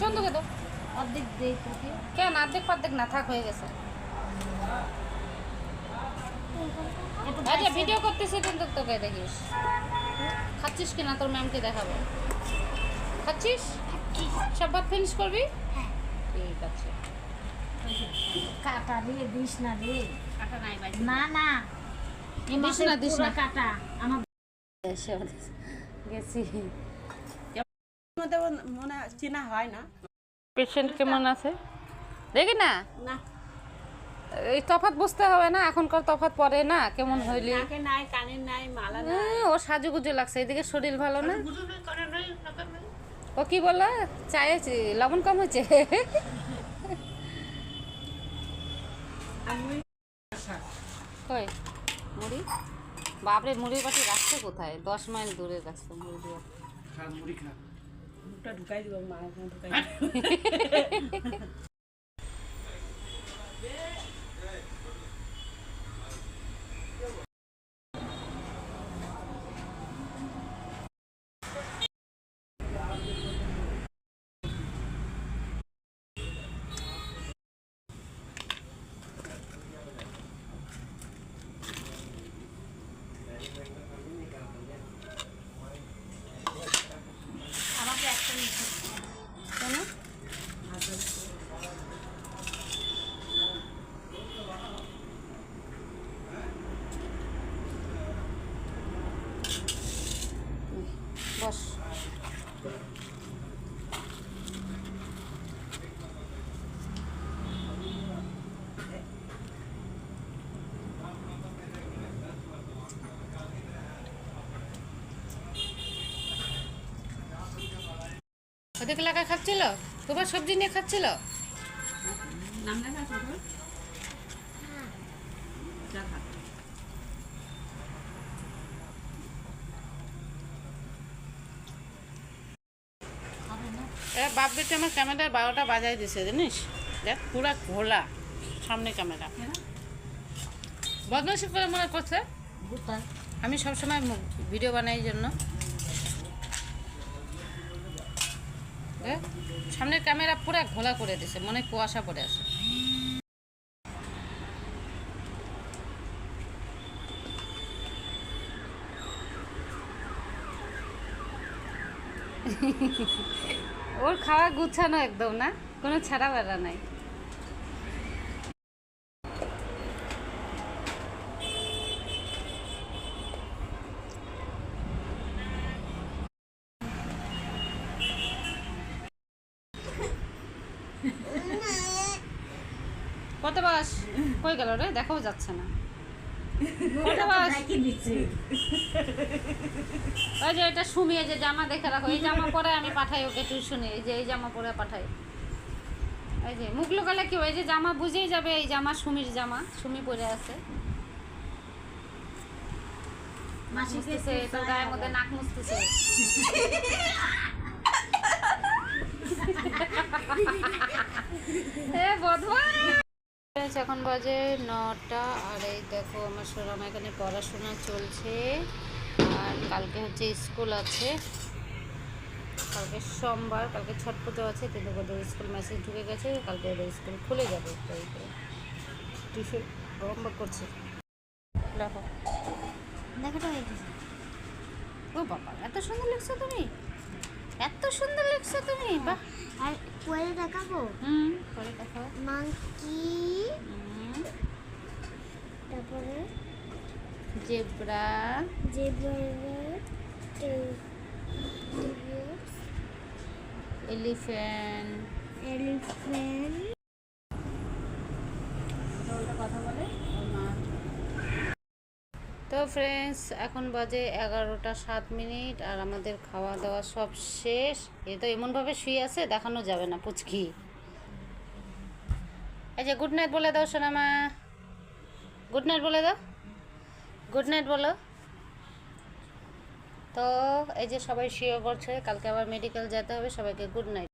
চন্দুকে দাও অর্ধেক দেই তোকে। কেন অর্ধেক না থাক হয়ে গেছে। আচ্ছা ভিডিও করতেছি কিন্তু তোকে দেখিস খাচ্ছিস কিনা তোর ম্যামকে দেখাবো। খাচ্ছিস সব ভাত ফিনিশ করবি? ঠিক আছে। কাটা রে দিস না রে। কাটা নাই ভাই না না দিস না কাটা আমার গেছি। মনে চেনা হয় না। পেশেন্ট কেমন আছে দেখি না না এই তফাৎ বুঝতে হবে না এখনকার তফাৎ পরে না কেমন হইলি। নাকে নাই কানে নাই মালা নাই। ও সাজুগুজু লাগছে এদিকে শরীর ভালো না। ও কি বললো চায়ে লবণ কম হয়েছে। কই মুড়ি বাপরে মুড়ির বাটি রাখছে কোথায় 10 মাইল দূরে রাখছে মুড়ি দিয়ে। মুখটা ঢুকাই দিব মা ঢুকাই আমাকে একটা নিতে কেন বস ওদিকে লাগা খাচ্ছিল তোমার সবজি নিয়ে খাচ্ছিল। নাম লেখা আছে তোর? যা খা। বাপ বেটে আমার ক্যামেরার 12টা বাজাই দিছে জানিস দেখ পুরা ঘোলা সামনে ক্যামেরা বদমাইশি করে মনে করছে। আমি সবসময় ভিডিও বানাই জন্য সামনের ক্যামেরা পুরা ঘোলা করে দিছে মনে কুয়াশা পড়ে আছে। ওর খাওয়া গুছানো একদম না কোনো ছাড়া বেড়া নাই। কত বাস কই গেল রে দেখাও যাচ্ছে না। কত বাস ওই যে এটা সুমি যে জামা দেখে রাখো এই জামা পরে আমি পাঠাই ওকে টিউশনে এই যে এই জামা পরে পাঠাই। এই যে মুখ লোকালে কি ওই যে জামা বুঝেই যাবে এই জামা সুমির জামা সুমি পরে আছে। মুছতেছে তোর গায়ের মধ্যে নাক মুছতেছে। এ বদমাশ এখন বাজে 9টা আর এই দেখো আমার সোনাম এখানে পড়াশোনা চলছে আর কালকে হচ্ছে স্কুল আছে। কালকে সোমবার কালকে ছট পুজো আছে কিন্তু ওদের স্কুল মেসেজ ঢুকে গেছে কালকে ওদের স্কুল খুলে যাবে। টিউশন হোমওয়ার্ক করছে দেখো দেখাটা হয়ে গেছে। ও বাবা এত সুন্দর লিখছো তুমি এত সুন্দর লিখছো তুমি বাহ। আর পরে দেখাবো পরে দেখো মাংকি তারপরে জেব্রা এলিফ্যান্ট কথা বলে তো ফ্রেন্ডস এখন বাজে 11টা 7 মিনিট আর আমাদের খাওয়া দাওয়া সব শেষ। এ তো এমনভাবে শুয়ে আছে দেখানো যাবে না পুচকি। এই যে গুড নাইট বলে দাও সোনামা গুড নাইট বলে দাও গুড নাইট বলো। তো এই যে সবাই শুয়ে পড়ছে কালকে আবার মেডিকেল যেতে হবে সবাইকে গুড নাইট।